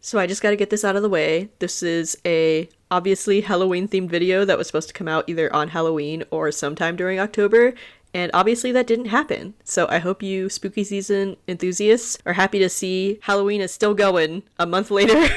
So I just gotta get this out of the way. This is a obviously Halloween themed video that was supposed to come out either on Halloween or sometime during October, and obviously that didn't happen. So I hope you spooky season enthusiasts are happy to see Halloween is still going a month later.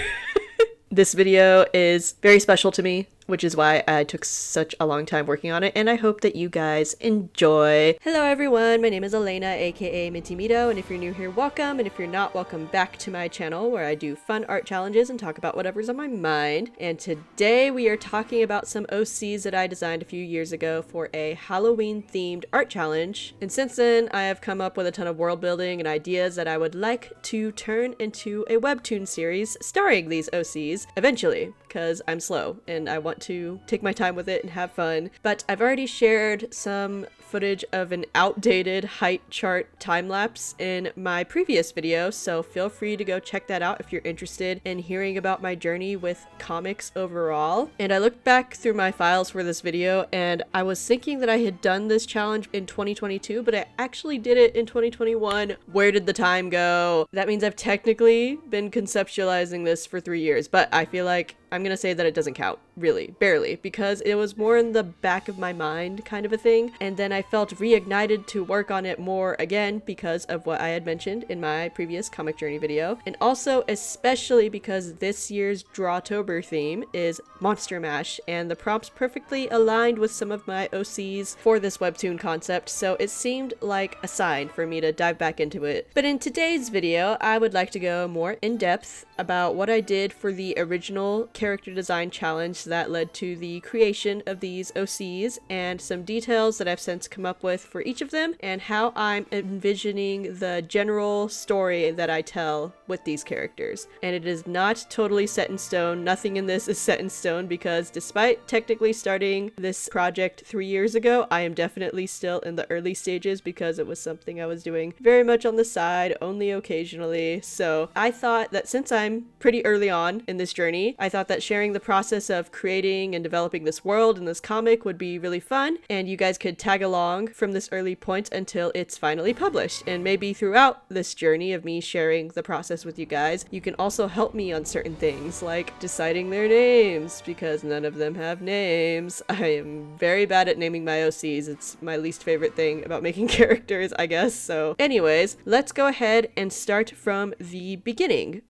This video is very special to me, which is why I took such a long time working on it, and I hope that you guys enjoy. Hello everyone, my name is Elena, aka Minty Mito, and if you're new here, welcome, and if you're not, welcome back to my channel where I do fun art challenges and talk about whatever's on my mind. And today we are talking about some OCs that I designed a few years ago for a Halloween themed art challenge, and since then I have come up with a ton of world building and ideas that I would like to turn into a webtoon series starring these OCs eventually, because I'm slow and I want to take my time with it and have fun. But I've already shared some footage of an outdated height chart time-lapse in my previous video, so feel free to go check that out if you're interested in hearing about my journey with comics overall. And I looked back through my files for this video and I was thinking that I had done this challenge in 2022, but I actually did it in 2021. Where did the time go? That means I've technically been conceptualizing this for 3 years, but I feel like I'm gonna say that it doesn't count, really, barely, because it was more in the back of my mind kind of a thing, and then I felt reignited to work on it more again because of what I had mentioned in my previous comic journey video, and also especially because this year's Drawtober theme is Monster Mash, and the prompts perfectly aligned with some of my OCs for this webtoon concept, so it seemed like a sign for me to dive back into it. But in today's video, I would like to go more in depth about what I did for the original character design challenge that led to the creation of these OCs, and some details that I've since come up with for each of them, and how I'm envisioning the general story that I tell with these characters. And it is not totally set in stone. Nothing in this is set in stone, because despite technically starting this project 3 years ago, I am definitely still in the early stages because it was something I was doing very much on the side, only occasionally. So I thought that since I'm pretty early on in this journey, I thought that sharing the process of creating and developing this world and this comic would be really fun, and you guys could tag along from this early point until it's finally published. And maybe throughout this journey of me sharing the process with you guys, you can also help me on certain things like deciding their names, because none of them have names. I am very bad at naming my OCs. It's my least favorite thing about making characters, I guess. So anyways, let's go ahead and start from the beginning.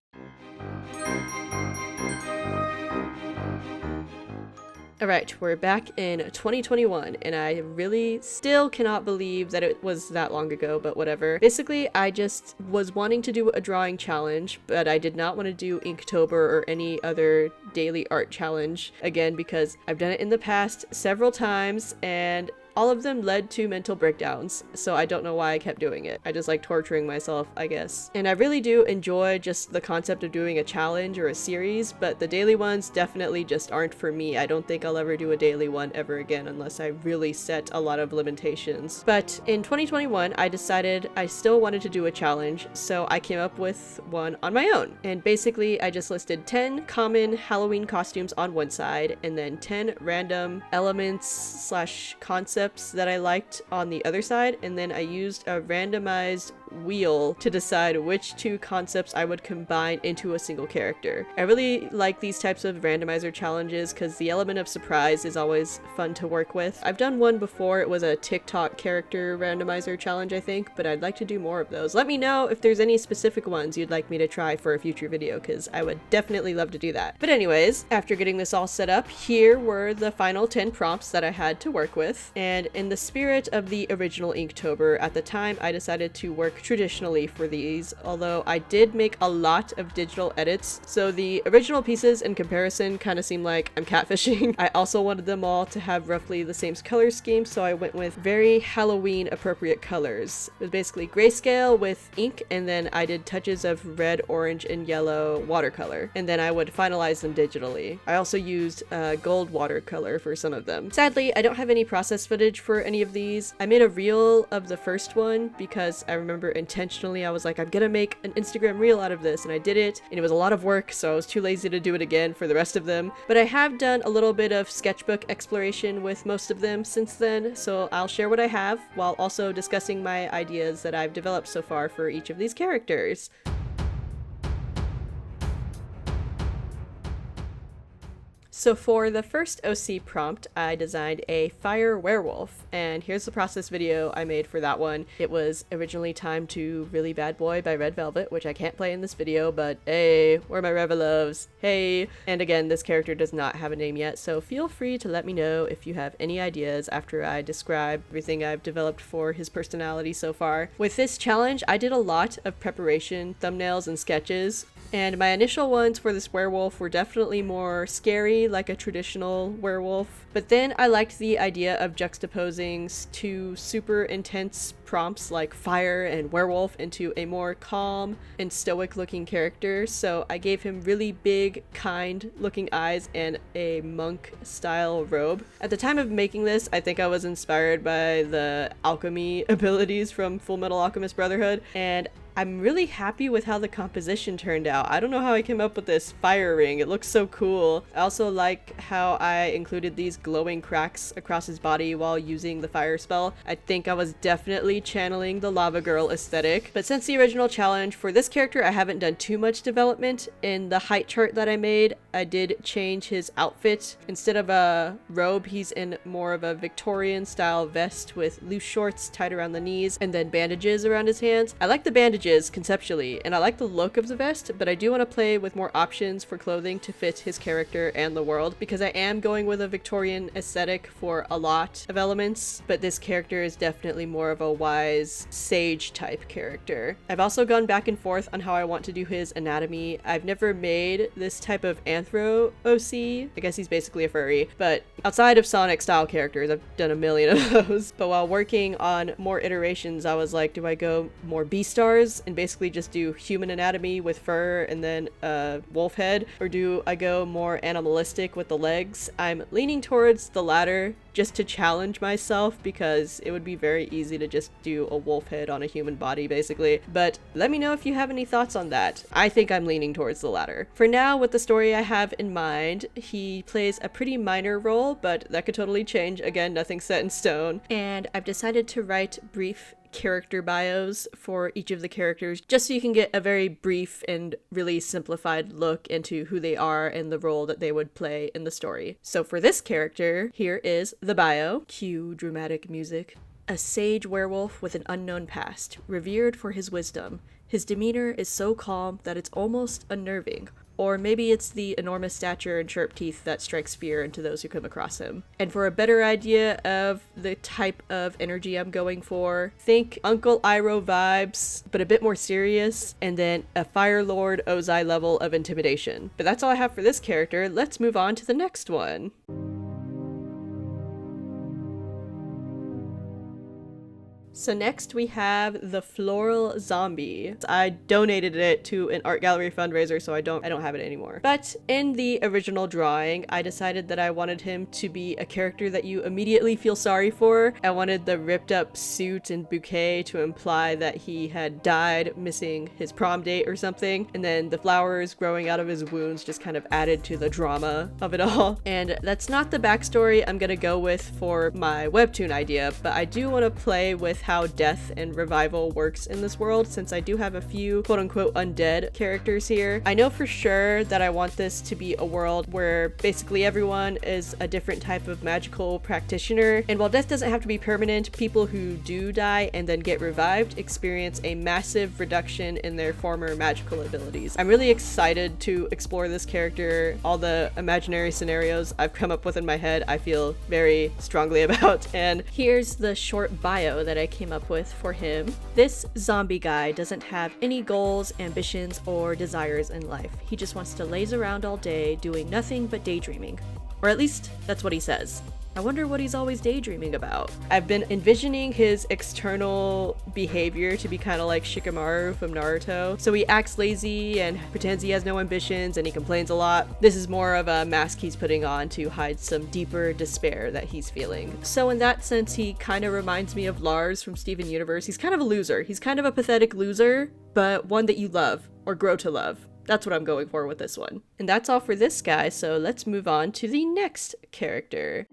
Alright, we're back in 2021, and I really still cannot believe that it was that long ago, but whatever. Basically, I just was wanting to do a drawing challenge, but I did not want to do Inktober or any other daily art challenge, again, because I've done it in the past several times, and all of them led to mental breakdowns, so I don't know why I kept doing it. I just like torturing myself, I guess. And I really do enjoy just the concept of doing a challenge or a series, but the daily ones definitely just aren't for me. I don't think I'll ever do a daily one ever again unless I really set a lot of limitations. But in 2021, I decided I still wanted to do a challenge, so I came up with one on my own. And basically, I just listed 10 common Halloween costumes on one side, and then 10 random elements / concepts that I liked on the other side, and then I used a randomized wheel to decide which two concepts I would combine into a single character. I really like these types of randomizer challenges because the element of surprise is always fun to work with. I've done one before. It was a TikTok character randomizer challenge, I think, but I'd like to do more of those. Let me know if there's any specific ones you'd like me to try for a future video, because I would definitely love to do that. But anyways, after getting this all set up, here were the final 10 prompts that I had to work with, and in the spirit of the original Inktober, at the time I decided to work traditionally for these, although I did make a lot of digital edits, so the original pieces in comparison kind of seem like I'm catfishing. I also wanted them all to have roughly the same color scheme, so I went with very Halloween appropriate colors. It was basically grayscale with ink, and then I did touches of red, orange, and yellow watercolor, and then I would finalize them digitally. I also used gold watercolor for some of them. Sadly, I don't have any process footage for any of these. I made a reel of the first one because I remember intentionally I was like, I'm gonna make an Instagram reel out of this, and I did it, and it was a lot of work, so I was too lazy to do it again for the rest of them. But I have done a little bit of sketchbook exploration with most of them since then, so I'll share what I have while also discussing my ideas that I've developed so far for each of these characters. So for the first OC prompt, I designed a fire werewolf, and here's the process video I made for that one. It was originally timed to Really Bad Boy by Red Velvet, which I can't play in this video, but hey, where my Reveloves, hey! And again, this character does not have a name yet, so feel free to let me know if you have any ideas after I describe everything I've developed for his personality so far. With this challenge, I did a lot of preparation, thumbnails, and sketches. And my initial ones for this werewolf were definitely more scary, like a traditional werewolf. But then I liked the idea of juxtaposing two super intense prompts like fire and werewolf into a more calm and stoic looking character. So I gave him really big, kind looking eyes and a monk style robe. At the time of making this, I think I was inspired by the alchemy abilities from Full Metal Alchemist Brotherhood, and I'm really happy with how the composition turned out. I don't know how I came up with this fire ring. It looks so cool. I also like how I included these glowing cracks across his body while using the fire spell. I think I was definitely channeling the Lava Girl aesthetic. But since the original challenge, for this character, I haven't done too much development. In the height chart that I made, I did change his outfit. Instead of a robe, he's in more of a Victorian style vest with loose shorts tied around the knees and then bandages around his hands. I like the bandages conceptually, and I like the look of the vest, but I do want to play with more options for clothing to fit his character and the world, because I am going with a Victorian aesthetic for a lot of elements, but this character is definitely more of a wise sage type character. I've also gone back and forth on how I want to do his anatomy. I've never made this type of anthro OC. I guess he's basically a furry, but outside of Sonic style characters, I've done a million of those. But while working on more iterations, I was like, do I go more Beastars and basically just do human anatomy with fur and then a wolf head, or do I go more animalistic with the legs? I'm leaning towards the latter, just to challenge myself, because it would be very easy to just do a wolf head on a human body basically. But let me know if you have any thoughts on that. I think I'm leaning towards the latter. For now, with the story I have in mind, he plays a pretty minor role, but that could totally change. Again, nothing's set in stone. And I've decided to write brief character bios for each of the characters, just so you can get a very brief and really simplified look into who they are and the role that they would play in the story. So for this character, here is the bio. Cue dramatic music. A sage werewolf with an unknown past, revered for his wisdom. His demeanor is so calm that it's almost unnerving. Or maybe it's the enormous stature and sharp teeth that strikes fear into those who come across him. And for a better idea of the type of energy I'm going for, think Uncle Iroh vibes, but a bit more serious, and then a Fire Lord Ozai level of intimidation. But that's all I have for this character. Let's move on to the next one. So next we have the Floral Zombie. I donated it to an art gallery fundraiser, so I don't have it anymore. But in the original drawing, I decided that I wanted him to be a character that you immediately feel sorry for. I wanted the ripped up suit and bouquet to imply that he had died missing his prom date or something, and then the flowers growing out of his wounds just kind of added to the drama of it all. And that's not the backstory I'm gonna go with for my webtoon idea, but I do want to play with how death and revival works in this world, since I do have a few quote-unquote undead characters here. I know for sure that I want this to be a world where basically everyone is a different type of magical practitioner, and while death doesn't have to be permanent, people who do die and then get revived experience a massive reduction in their former magical abilities. I'm really excited to explore this character. All the imaginary scenarios I've come up with in my head I feel very strongly about, and here's the short bio that I came up with for him. This zombie guy doesn't have any goals, ambitions, or desires in life. He just wants to laze around all day doing nothing but daydreaming. Or at least that's what he says. I wonder what he's always daydreaming about. I've been envisioning his external behavior to be kind of like Shikamaru from Naruto. So he acts lazy and pretends he has no ambitions and he complains a lot. This is more of a mask he's putting on to hide some deeper despair that he's feeling. So in that sense, he kind of reminds me of Lars from Steven Universe. He's kind of a loser. He's kind of a pathetic loser, but one that you love or grow to love. That's what I'm going for with this one. And that's all for this guy, so let's move on to the next character.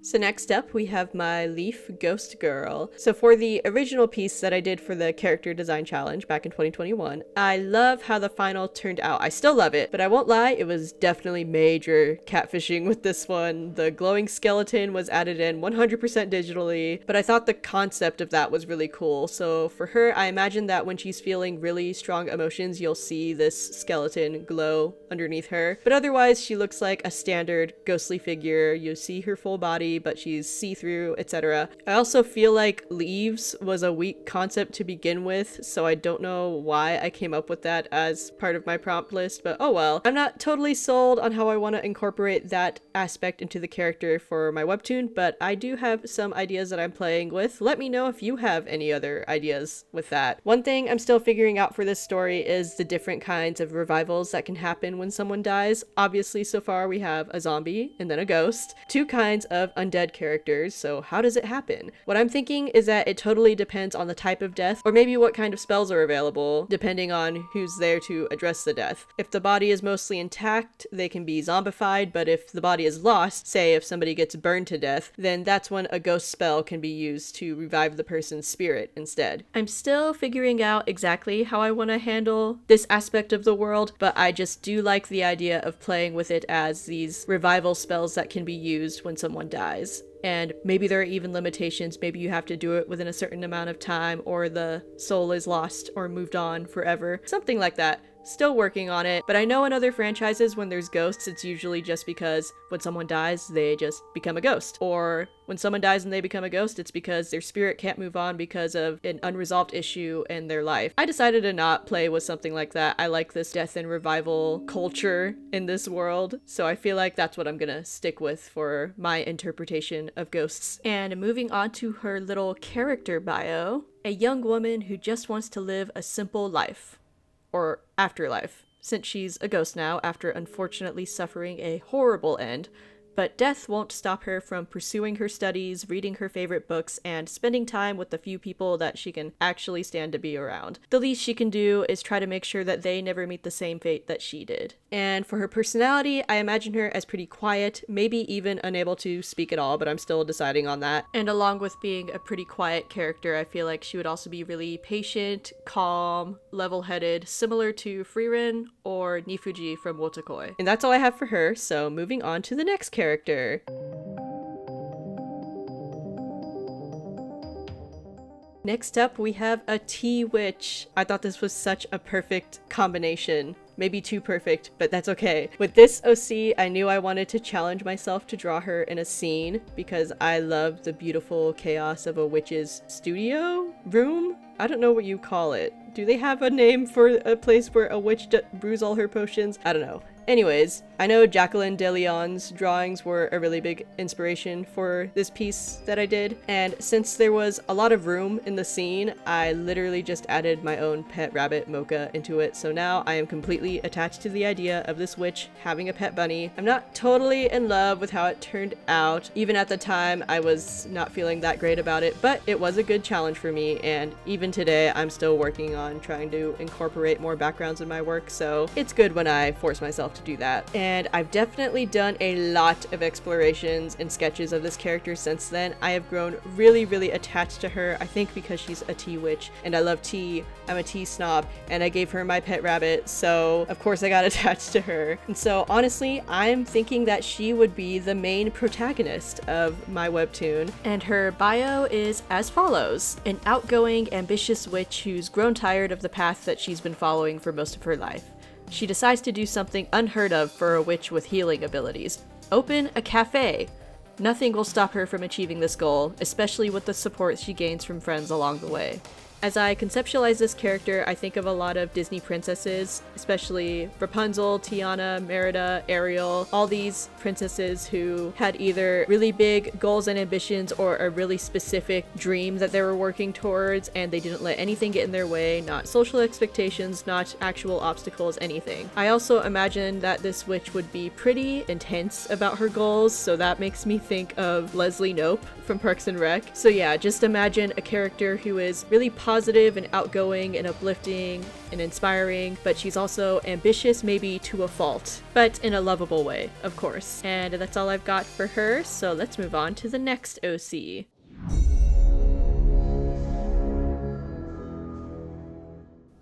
So next up, we have my Leaf Ghost Girl. So for the original piece that I did for the character design challenge back in 2021, I love how the final turned out. I still love it, but I won't lie, it was definitely major catfishing with this one. The glowing skeleton was added in 100% digitally, but I thought the concept of that was really cool. So for her, I imagine that when she's feeling really strong emotions, you'll see this skeleton glow underneath her. But otherwise, she looks like a standard ghostly figure. You see her full body, but she's see-through, etc. I also feel like leaves was a weak concept to begin with, so I don't know why I came up with that as part of my prompt list, but oh well. I'm not totally sold on how I want to incorporate that aspect into the character for my webtoon, but I do have some ideas that I'm playing with. Let me know if you have any other ideas with that. One thing I'm still figuring out for this story is the different kinds of revivals that can happen when someone dies. Obviously, so far we have a zombie and then a ghost, two kinds of undead characters, so how does it happen? What I'm thinking is that it totally depends on the type of death, or maybe what kind of spells are available, depending on who's there to address the death. If the body is mostly intact, they can be zombified, but if the body is lost, say if somebody gets burned to death, then that's when a ghost spell can be used to revive the person's spirit instead. I'm still figuring out exactly how I want to handle this aspect of the world, but I just do like the idea of playing with it as these revival spells that can be used when someone dies. And maybe there are even limitations. Maybe you have to do it within a certain amount of time, or the soul is lost or moved on forever. Something like that. Still working on it, but I know in other franchises when there's ghosts, it's usually just because when someone dies, they just become a ghost. Or when someone dies and they become a ghost, it's because their spirit can't move on because of an unresolved issue in their life. I decided to not play with something like that. I like this death and revival culture in this world, so I feel like that's what I'm gonna stick with for my interpretation of ghosts. And moving on to her little character bio, a young woman who just wants to live a simple life. Or afterlife, since she's a ghost now after unfortunately suffering a horrible end. But death won't stop her from pursuing her studies, reading her favorite books, and spending time with the few people that she can actually stand to be around. The least she can do is try to make sure that they never meet the same fate that she did. And for her personality, I imagine her as pretty quiet, maybe even unable to speak at all, but I'm still deciding on that. And along with being a pretty quiet character, I feel like she would also be really patient, calm, level-headed, similar to Frieren or Nifuji from Wotakoi. And that's all I have for her, so moving on to the next character. Next up, we have a tea witch. I thought this was such a perfect combination. Maybe too perfect, but that's okay. With this OC, I knew I wanted to challenge myself to draw her in a scene because I love the beautiful chaos of a witch's studio? Room? I don't know what you call it. Do they have a name for a place where a witch brews all her potions? I don't know. Anyways, I know Jacqueline de Leon's drawings were a really big inspiration for this piece that I did, and since there was a lot of room in the scene, I literally just added my own pet rabbit, Mocha, into it, so now I am completely attached to the idea of this witch having a pet bunny. I'm not totally in love with how it turned out. Even at the time, I was not feeling that great about it, but it was a good challenge for me, and even today, I'm still working on trying to incorporate more backgrounds in my work, so it's good when I force myself to do that. And I've definitely done a lot of explorations and sketches of this character since then. I have grown really, really attached to her, I think because she's a tea witch, and I love tea. I'm a tea snob, and I gave her my pet rabbit, so of course I got attached to her. And so honestly, I'm thinking that she would be the main protagonist of my webtoon. And her bio is as follows: an outgoing, ambitious witch who's grown tired of the path that she's been following for most of her life. She decides to do something unheard of for a witch with healing abilities. Open a cafe! Nothing will stop her from achieving this goal, especially with the support she gains from friends along the way. As I conceptualize this character, I think of a lot of Disney princesses, especially Rapunzel, Tiana, Merida, Ariel, all these princesses who had either really big goals and ambitions or a really specific dream that they were working towards, and they didn't let anything get in their way, not social expectations, not actual obstacles, anything. I also imagine that this witch would be pretty intense about her goals, so that makes me think of Leslie Knope from Parks and Rec. So yeah, just imagine a character who is really positive and outgoing and uplifting and inspiring, but she's also ambitious, maybe to a fault, but in a lovable way, of course. And that's all I've got for her, so let's move on to the next OC.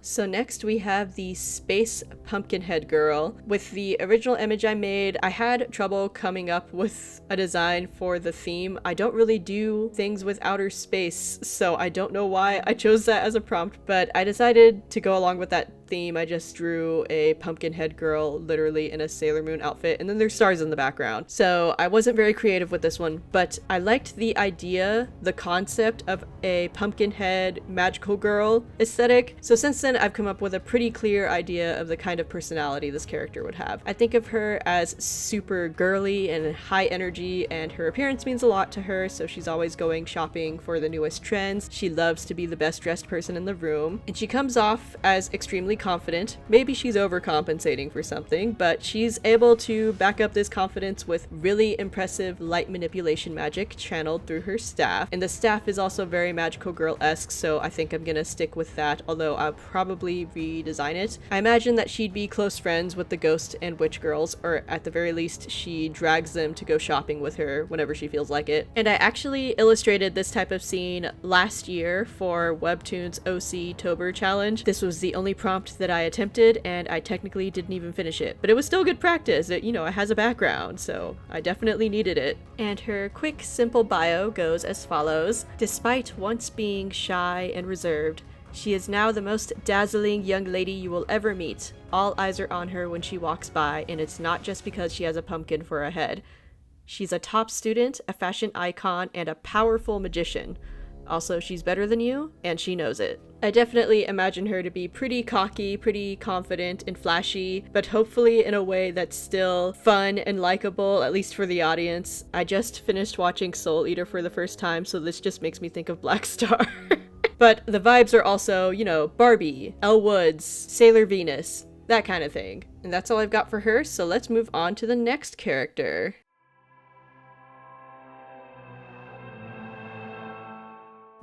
So next we have the Space Pumpkinhead Girl. With the original image I made, I had trouble coming up with a design for the theme. I don't really do things with outer space, so I don't know why I chose that as a prompt, but I decided to go along with that theme. I just drew a Pumpkinhead Girl literally in a Sailor Moon outfit, and then there's stars in the background. So I wasn't very creative with this one, but I liked the idea, the concept of a Pumpkinhead magical girl aesthetic. So since then, I've come up with a pretty clear idea of the kind of personality this character would have. I think of her as super girly and high energy, and her appearance means a lot to her, so she's always going shopping for the newest trends. She loves to be the best dressed person in the room, and she comes off as extremely confident. Maybe she's overcompensating for something, but she's able to back up this confidence with really impressive light manipulation magic channeled through her staff. And the staff is also very magical girl-esque, so I think I'm gonna stick with that, although I'll probably redesign it. I imagine that she'd be close friends with the ghost and witch girls, or at the very least she drags them to go shopping with her whenever she feels like it. And I actually illustrated this type of scene last year for Webtoon's OC Tober challenge. This was the only prompt that I attempted, and I technically didn't even finish it, but it was still good practice. It, you know, it has a background, so I definitely needed it. And her quick, simple bio goes as follows. Despite once being shy and reserved, she is now the most dazzling young lady you will ever meet. All eyes are on her when she walks by, and it's not just because she has a pumpkin for a head. She's a top student, a fashion icon, and a powerful magician. Also, she's better than you, and she knows it. I definitely imagine her to be pretty cocky, pretty confident and flashy, but hopefully in a way that's still fun and likable, at least for the audience. I just finished watching Soul Eater for the first time, so this just makes me think of Black Star. But the vibes are also, you know, Barbie, Elle Woods, Sailor Venus, that kind of thing. And that's all I've got for her, so let's move on to the next character.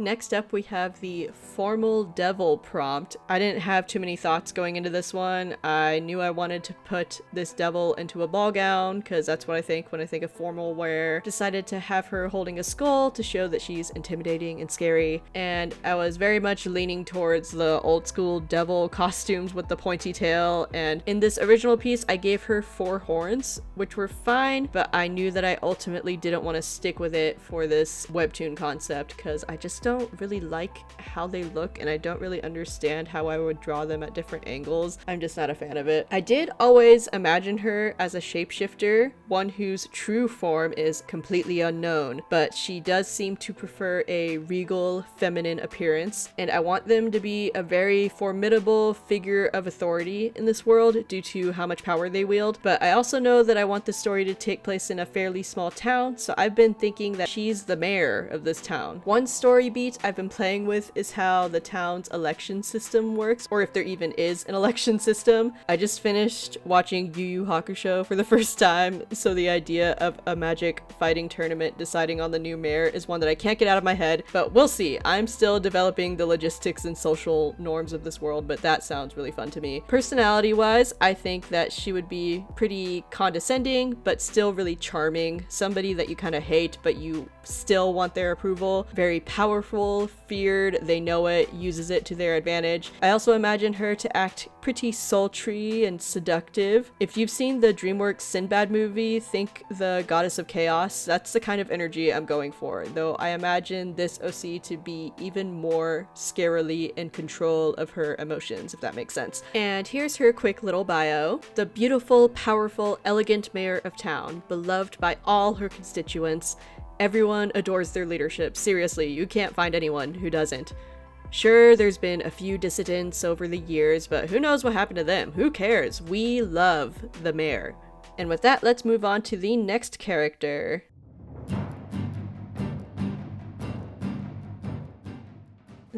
Next up, we have the Formal Devil prompt. I didn't have too many thoughts going into this one. I knew I wanted to put this devil into a ball gown, because that's what I think when I think of formal wear. Decided to have her holding a skull to show that she's intimidating and scary, and I was very much leaning towards the old school devil costumes with the pointy tail, and in this original piece, I gave her 4 horns, which were fine, but I knew that I ultimately didn't want to stick with it for this webtoon concept, because I just don't really like how they look, and I don't really understand how I would draw them at different angles. I'm just not a fan of it. I did always imagine her as a shapeshifter, one whose true form is completely unknown, but she does seem to prefer a regal feminine appearance, and I want them to be a very formidable figure of authority in this world due to how much power they wield. But I also know that I want the story to take place in a fairly small town, so I've been thinking that she's the mayor of this town. One story beat I've been playing with is how the town's election system works, or if there even is an election system. I just finished watching Yu Yu Hakusho for the first time, so the idea of a magic fighting tournament deciding on the new mayor is one that I can't get out of my head, but we'll see. I'm still developing the logistics and social norms of this world, but that sounds really fun to me. Personality-wise, I think that she would be pretty condescending, but still really charming. Somebody that you kind of hate, but you still want their approval. Very powerful, feared, they know it, uses it to their advantage. I also imagine her to act pretty sultry and seductive. If you've seen the DreamWorks Sinbad movie, think the Goddess of Chaos. That's the kind of energy I'm going for, though I imagine this OC to be even more scarily in control of her emotions, if that makes sense. And here's her quick little bio. The beautiful, powerful, elegant mayor of town, beloved by all her constituents. Everyone adores their leadership. Seriously, you can't find anyone who doesn't. Sure, there's been a few dissidents over the years, but who knows what happened to them? Who cares? We love the mayor. And with that, let's move on to the next character.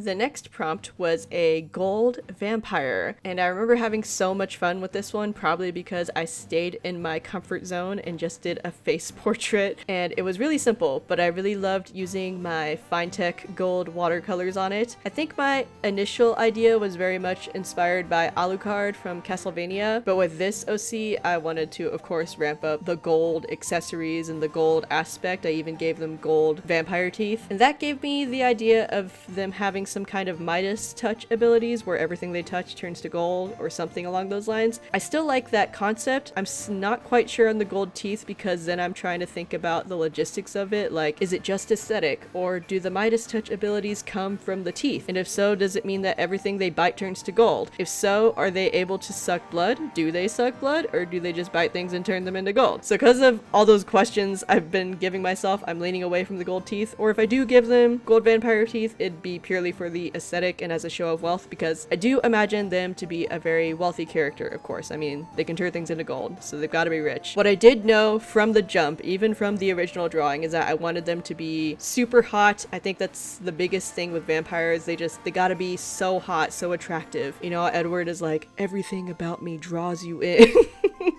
The next prompt was a gold vampire, and I remember having so much fun with this one, probably because I stayed in my comfort zone and just did a face portrait, and it was really simple, but I really loved using my Finetech gold watercolors on it. I think my initial idea was very much inspired by Alucard from Castlevania, but with this OC, I wanted to, of course, ramp up the gold accessories and the gold aspect. I even gave them gold vampire teeth, and that gave me the idea of them having some kind of Midas touch abilities where everything they touch turns to gold or something along those lines. I still like that concept. I'm not quite sure on the gold teeth because then I'm trying to think about the logistics of it, like is it just aesthetic or do the Midas touch abilities come from the teeth? And if so, does it mean that everything they bite turns to gold? If so, are they able to suck blood? Do they suck blood or do they just bite things and turn them into gold? So because of all those questions I've been giving myself, I'm leaning away from the gold teeth, or if I do give them gold vampire teeth, it'd be purely for the aesthetic and as a show of wealth, because I do imagine them to be a very wealthy character, of course. I mean, they can turn things into gold, so they've got to be rich. What I did know from the jump, even from the original drawing, is that I wanted them to be super hot. I think that's the biggest thing with vampires. They gotta be so hot, so attractive. You know, Edward is like, everything about me draws you in.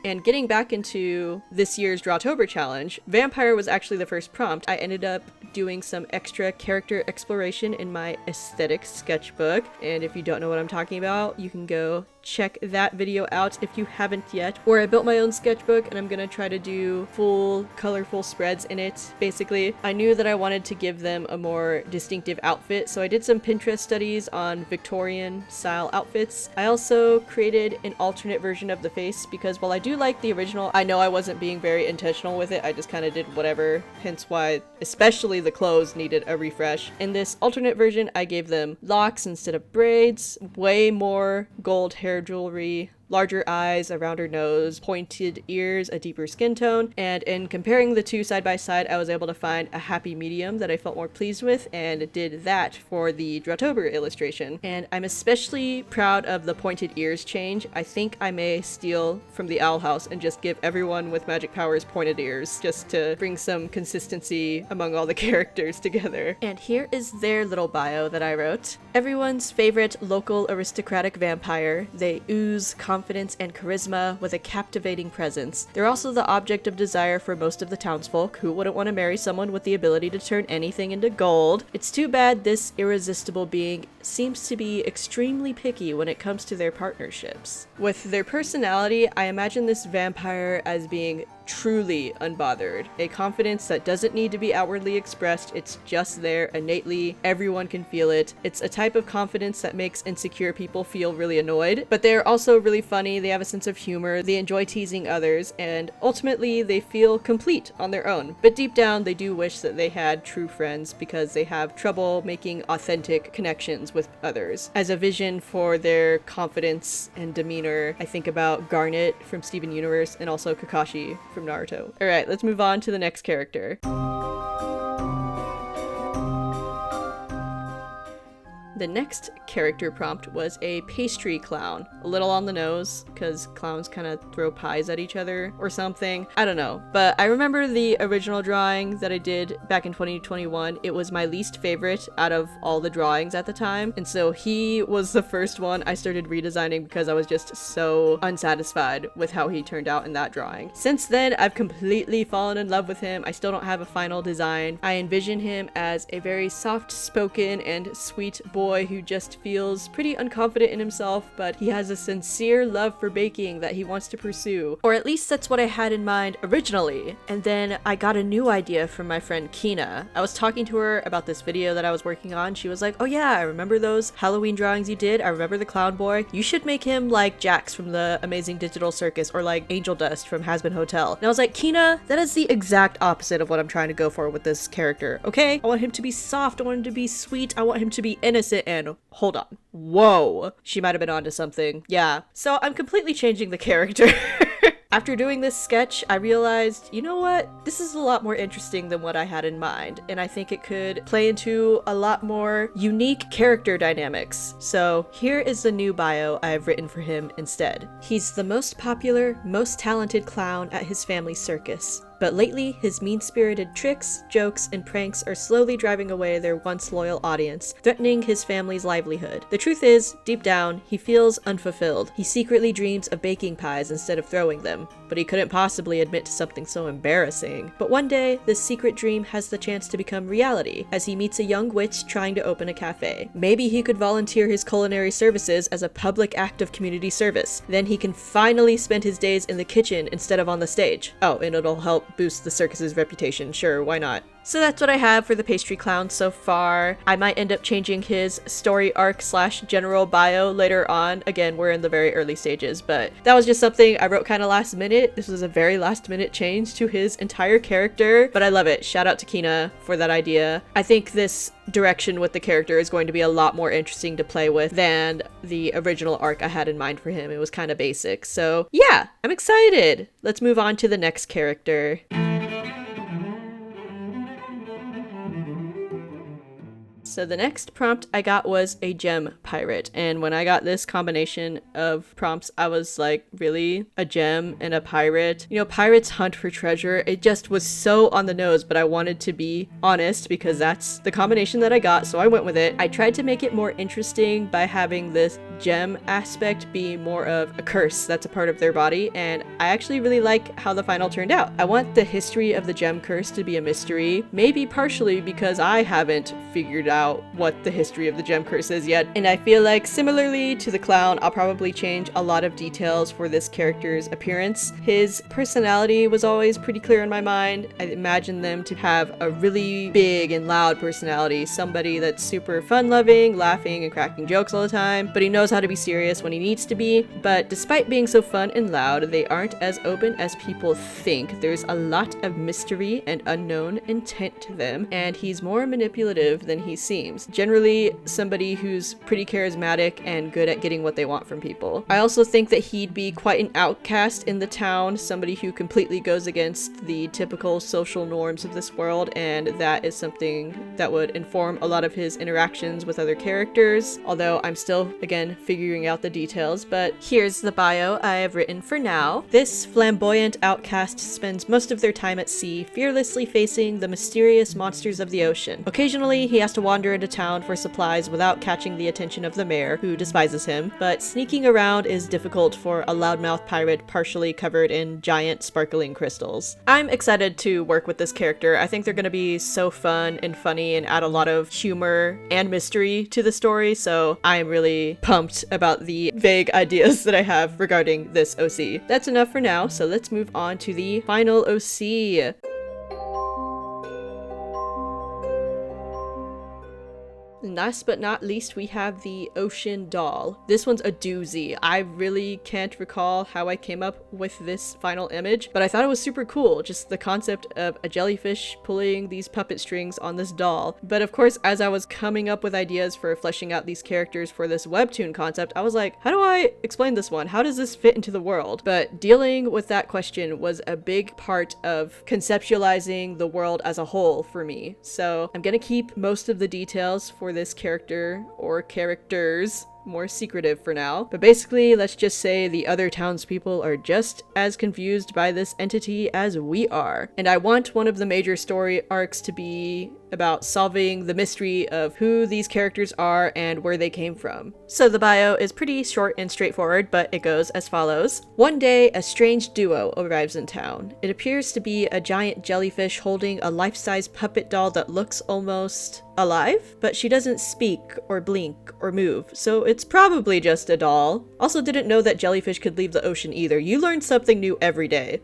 And getting back into this year's Drawtober challenge, vampire was actually the first prompt. I ended up doing some extra character exploration in my aesthetic sketchbook, and if you don't know what I'm talking about, you can go check that video out if you haven't yet. Or I built my own sketchbook and I'm gonna try to do full colorful spreads in it. Basically, I knew that I wanted to give them a more distinctive outfit, so I did some Pinterest studies on Victorian style outfits. I also created an alternate version of the face because while I do like the original, I know I wasn't being very intentional with it. I just kind of did whatever, hence why especially the clothes needed a refresh. In this alternate version, I gave them locks instead of braids, way more gold hair jewelry, larger eyes, a rounder nose, pointed ears, a deeper skin tone, and in comparing the two side by side, I was able to find a happy medium that I felt more pleased with and did that for the Drawtober illustration. And I'm especially proud of the pointed ears change. I think I may steal from the Owl House and just give everyone with magic powers pointed ears just to bring some consistency among all the characters together. And here is their little bio that I wrote. Everyone's favorite local aristocratic vampire. They ooze confidence and charisma with a captivating presence. They're also the object of desire for most of the townsfolk. Who wouldn't want to marry someone with the ability to turn anything into gold? It's too bad this irresistible being seems to be extremely picky when it comes to their partnerships. With their personality, I imagine this vampire as being truly unbothered. A confidence that doesn't need to be outwardly expressed, it's just there innately, everyone can feel it. It's a type of confidence that makes insecure people feel really annoyed, but they're also really funny, they have a sense of humor, they enjoy teasing others, and ultimately they feel complete on their own. But deep down, they do wish that they had true friends because they have trouble making authentic connections with others. As a vision for their confidence and demeanor, I think about Garnet from Steven Universe and also Kakashi from Naruto. Alright, let's move on to the next character. The next character prompt was a pastry clown. A little on the nose, because clowns kind of throw pies at each other or something. I don't know. But I remember the original drawing that I did back in 2021. It was my least favorite out of all the drawings at the time. And so he was the first one I started redesigning because I was just so unsatisfied with how he turned out in that drawing. Since then, I've completely fallen in love with him. I still don't have a final design. I envision him as a very soft-spoken and sweet boy who just feels pretty unconfident in himself, but he has a sincere love for baking that he wants to pursue. Or at least that's what I had in mind originally. And then I got a new idea from my friend Kina. I was talking to her about this video that I was working on. She was like, oh yeah, I remember those Halloween drawings you did. I remember the clown boy. You should make him like Jax from the Amazing Digital Circus or like Angel Dust from Hazbin Hotel. And I was like, Kina, that is the exact opposite of what I'm trying to go for with this character, okay? I want him to be soft. I want him to be sweet. I want him to be innocent. And hold on. Whoa. She might have been onto something. Yeah. So I'm completely changing the character. After doing this sketch, I realized, you know what? This is a lot more interesting than what I had in mind, and I think it could play into a lot more unique character dynamics. So here is the new bio I've written for him instead. He's the most popular, most talented clown at his family's circus. But lately, his mean-spirited tricks, jokes, and pranks are slowly driving away their once loyal audience, threatening his family's livelihood. The truth is, deep down, he feels unfulfilled. He secretly dreams of baking pies instead of throwing them, but he couldn't possibly admit to something so embarrassing. But one day, this secret dream has the chance to become reality as he meets a young witch trying to open a cafe. Maybe he could volunteer his culinary services as a public act of community service. Then he can finally spend his days in the kitchen instead of on the stage. Oh, and it'll help boost the circus's reputation. Sure, why not? So that's what I have for the Pastry Clown so far. I might end up changing his story arc / general bio later on. Again, we're in the very early stages, but that was just something I wrote kind of last minute. This was a very last minute change to his entire character, but I love it. Shout out to Kina for that idea. I think this direction with the character is going to be a lot more interesting to play with than the original arc I had in mind for him. It was kind of basic. So yeah, I'm excited. Let's move on to the next character. So the next prompt I got was a gem pirate, and when I got this combination of prompts, I was like, really? A gem and a pirate? You know, pirates hunt for treasure. It just was so on the nose, but I wanted to be honest because that's the combination that I got, so I went with it. I tried to make it more interesting by having this gem aspect be more of a curse that's a part of their body, and I actually really like how the final turned out. I want the history of the gem curse to be a mystery, maybe partially because I haven't figured out what the history of the gem curse is yet, and I feel like similarly to the clown, I'll probably change a lot of details for this character's appearance. His personality was always pretty clear in my mind. I imagined them to have a really big and loud personality, somebody that's super fun-loving, laughing and cracking jokes all the time, but he knows how to be serious when he needs to be. But despite being so fun and loud, they aren't as open as people think. There's a lot of mystery and unknown intent to them, and he's more manipulative than he seems. Generally, somebody who's pretty charismatic and good at getting what they want from people. I also think that he'd be quite an outcast in the town, somebody who completely goes against the typical social norms of this world, and that is something that would inform a lot of his interactions with other characters, although I'm still, again, figuring out the details. But here's the bio I have written for now. This flamboyant outcast spends most of their time at sea, fearlessly facing the mysterious monsters of the ocean. Occasionally, he has to wander into town for supplies without catching the attention of the mayor, who despises him, but sneaking around is difficult for a loudmouth pirate partially covered in giant sparkling crystals. I'm excited to work with this character. I think they're going to be so fun and funny and add a lot of humor and mystery to the story, so I'm really pumped about the vague ideas that I have regarding this OC. That's enough for now, so let's move on to the final OC. And last but not least, we have the ocean doll. This one's a doozy. I really can't recall how I came up with this final image, but I thought it was super cool. Just the concept of a jellyfish pulling these puppet strings on this doll. But of course, as I was coming up with ideas for fleshing out these characters for this webtoon concept, I was like, how do I explain this one? How does this fit into the world? But dealing with that question was a big part of conceptualizing the world as a whole for me. So I'm gonna keep most of the details for this character or characters more secretive for now, but basically let's just say the other townspeople are just as confused by this entity as we are, and I want one of the major story arcs to be about solving the mystery of who these characters are and where they came from. So the bio is pretty short and straightforward, but it goes as follows. One day, a strange duo arrives in town. It appears to be a giant jellyfish holding a life-size puppet doll that looks almost alive, but she doesn't speak or blink or move, so it's probably just a doll. Also didn't know that jellyfish could leave the ocean either. You learn something new every day.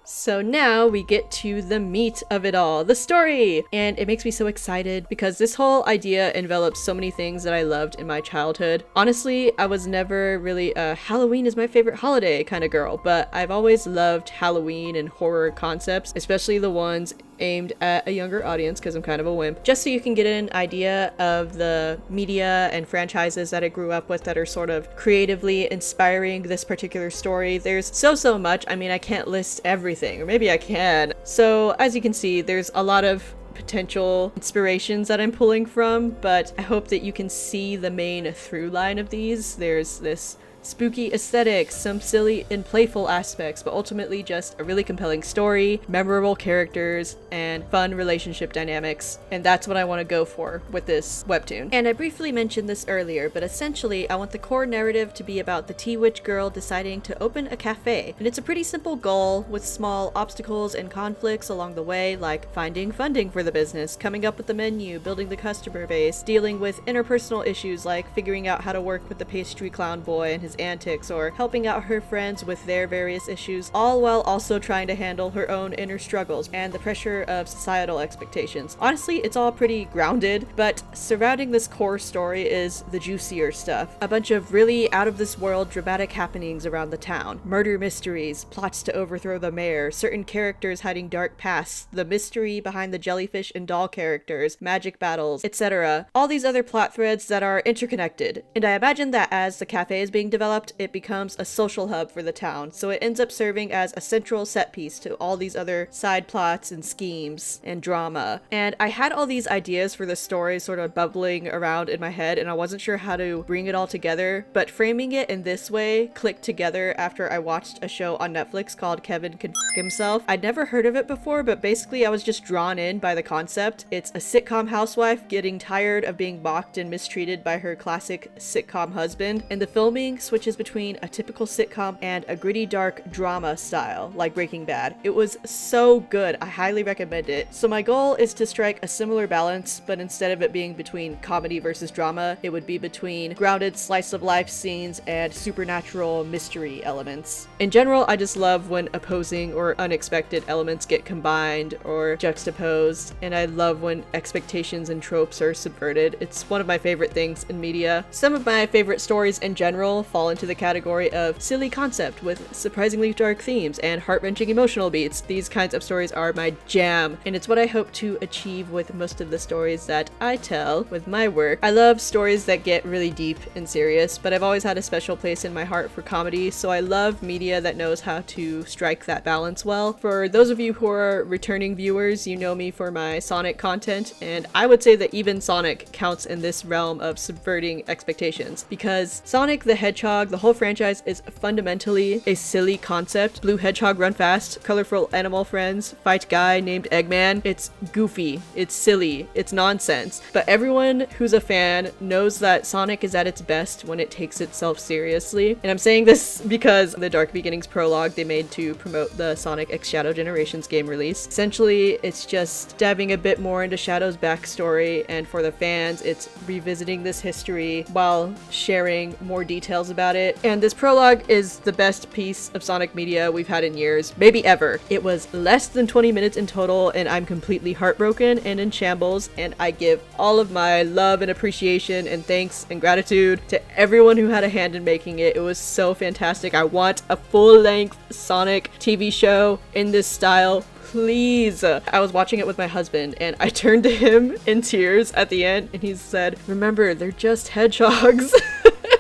So now we get to the meat of it all, the story! And it makes me so excited because this whole idea envelops so many things that I loved in my childhood. Honestly, I was never really a Halloween is my favorite holiday kind of girl, but I've always loved Halloween and horror concepts, especially the ones aimed at a younger audience because I'm kind of a wimp. Just so you can get an idea of the media and franchises that I grew up with that are sort of creatively inspiring this particular story. There's so much. I mean, I can't list everything, or maybe I can. So as you can see, there's a lot of potential inspirations that I'm pulling from, but I hope that you can see the main through line of these. There's this spooky aesthetics, some silly and playful aspects, but ultimately just a really compelling story, memorable characters, and fun relationship dynamics. And that's what I want to go for with this webtoon. And I briefly mentioned this earlier, but essentially I want the core narrative to be about the tea witch girl deciding to open a cafe. And it's a pretty simple goal with small obstacles and conflicts along the way, like finding funding for the business, coming up with the menu, building the customer base, dealing with interpersonal issues like figuring out how to work with the Pastry Clown boy and his antics, or helping out her friends with their various issues, all while also trying to handle her own inner struggles and the pressure of societal expectations. Honestly, it's all pretty grounded, but surrounding this core story is the juicier stuff. A bunch of really out of this world dramatic happenings around the town, murder mysteries, plots to overthrow the mayor, certain characters hiding dark pasts, the mystery behind the jellyfish and doll characters, magic battles, etc. All these other plot threads that are interconnected. And I imagine that as the cafe is being developed, it becomes a social hub for the town, so it ends up serving as a central set piece to all these other side plots and schemes and drama. And I had all these ideas for the story sort of bubbling around in my head, and I wasn't sure how to bring it all together, but framing it in this way clicked together after I watched a show on Netflix called Kevin Can F Himself. I'd never heard of it before, but basically I was just drawn in by the concept. It's a sitcom housewife getting tired of being mocked and mistreated by her classic sitcom husband, and the filming switches between a typical sitcom and a gritty dark drama style like Breaking Bad. It was so good. I highly recommend it. So my goal is to strike a similar balance, but instead of it being between comedy versus drama, it would be between grounded slice of life scenes and supernatural mystery elements. In general, I just love when opposing or unexpected elements get combined or juxtaposed, and I love when expectations and tropes are subverted. It's one of my favorite things in media. Some of my favorite stories in general fall into the category of silly concept with surprisingly dark themes and heart-wrenching emotional beats. These kinds of stories are my jam, and it's what I hope to achieve with most of the stories that I tell with my work. I love stories that get really deep and serious, but I've always had a special place in my heart for comedy, so I love media that knows how to strike that balance well. For those of you who are returning viewers, you know me for my Sonic content, and I would say that even Sonic counts in this realm of subverting expectations, because Sonic the Hedgehog, the whole franchise, is fundamentally a silly concept. Blue hedgehog run fast, colorful animal friends, fight guy named Eggman. It's goofy, it's silly, it's nonsense, but everyone who's a fan knows that Sonic is at its best when it takes itself seriously. And I'm saying this because the Dark Beginnings prologue they made to promote the Sonic X Shadow Generations game release. Essentially, it's just diving a bit more into Shadow's backstory, and for the fans, it's revisiting this history while sharing more details about it. And this prologue is the best piece of Sonic media we've had in years, maybe ever. It was less than 20 minutes in total, and I'm completely heartbroken and in shambles, and I give all of my love and appreciation and thanks and gratitude to everyone who had a hand in making it. It was so fantastic. I want a full-length Sonic TV show in this style, please. I was watching it with my husband, and I turned to him in tears at the end, and he said, "Remember, they're just hedgehogs."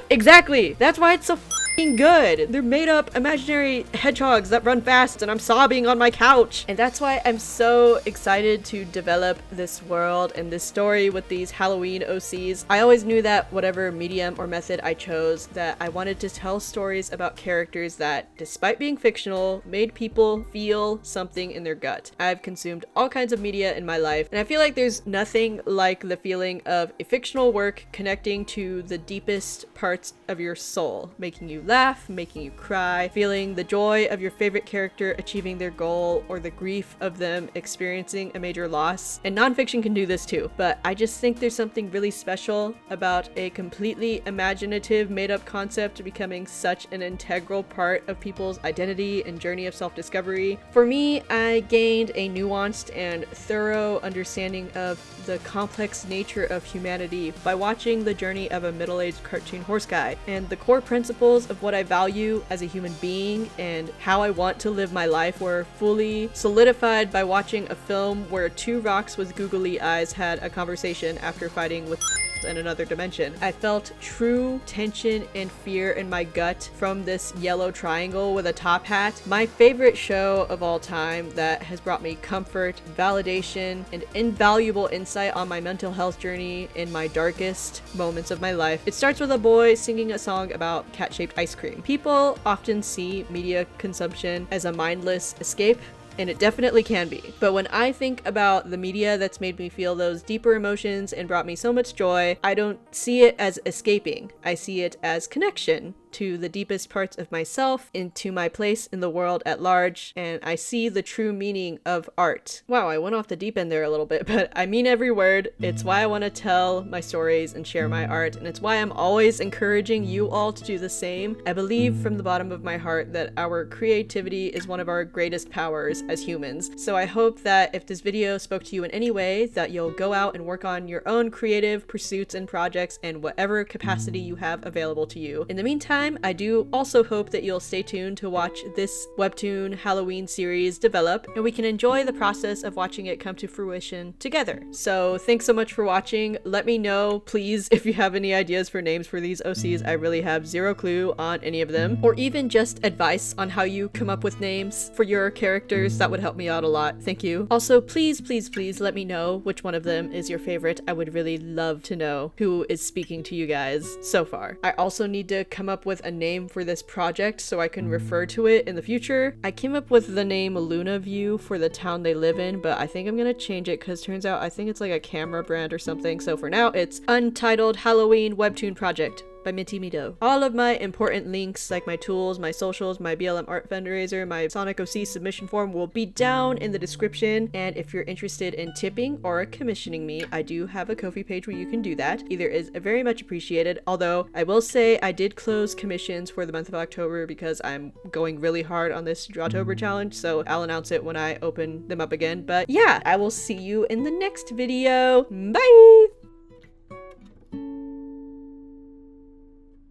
Exactly. That's why it's so good. They're made up imaginary hedgehogs that run fast, and I'm sobbing on my couch. And that's why I'm so excited to develop this world and this story with these Halloween OCs. I always knew that whatever medium or method I chose, that I wanted to tell stories about characters that, despite being fictional, made people feel something in their gut. I've consumed all kinds of media in my life, and I feel like there's nothing like the feeling of a fictional work connecting to the deepest parts of your soul, making you laugh, making you cry, feeling the joy of your favorite character achieving their goal, or the grief of them experiencing a major loss. And nonfiction can do this too, but I just think there's something really special about a completely imaginative, made-up concept becoming such an integral part of people's identity and journey of self-discovery. For me, I gained a nuanced and thorough understanding of the complex nature of humanity by watching the journey of a middle-aged cartoon horse guy, and the core principles of what I value as a human being and how I want to live my life were fully solidified by watching a film where two rocks with googly eyes had a conversation after fighting with in another dimension. I felt true tension and fear in my gut from this yellow triangle with a top hat. My favorite show of all time that has brought me comfort, validation, and invaluable insight on my mental health journey in my darkest moments of my life. It starts with a boy singing a song about cat-shaped ice cream. People often see media consumption as a mindless escape, and it definitely can be. But when I think about the media that's made me feel those deeper emotions and brought me so much joy, I don't see it as escaping. I see it as connection to the deepest parts of myself, into my place in the world at large, and I see the true meaning of art. Wow, I went off the deep end there a little bit, but I mean every word. It's why I want to tell my stories and share my art, and it's why I'm always encouraging you all to do the same. I believe from the bottom of my heart that our creativity is one of our greatest powers as humans. So I hope that if this video spoke to you in any way, that you'll go out and work on your own creative pursuits and projects in whatever capacity you have available to you. In the meantime, I do also hope that you'll stay tuned to watch this webtoon Halloween series develop, and we can enjoy the process of watching it come to fruition together. So thanks so much for watching. Let me know, please, if you have any ideas for names for these OCs. I really have zero clue on any of them, or even just advice on how you come up with names for your characters. That would help me out a lot. Thank you. Also, please let me know which one of them is your favorite. I would really love to know who is speaking to you guys so far. I also need to come up with a name for this project so I can refer to it in the future. I came up with the name Luna View for the town they live in, but I think I'm gonna change it because turns out I think it's like a camera brand or something. So for now, it's Untitled Halloween Webtoon Project by Minty Mido. All of my important links, like my tools, my socials, my BLM art fundraiser, my Sonic OC submission form, will be down in the description. And if you're interested in tipping or commissioning me, I do have a Ko-fi page where you can do that. Either is very much appreciated, although I will say I did close commissions for the month of October because I'm going really hard on this Drawtober challenge, so I'll announce it when I open them up again. But yeah, I will see you in the next video. Bye!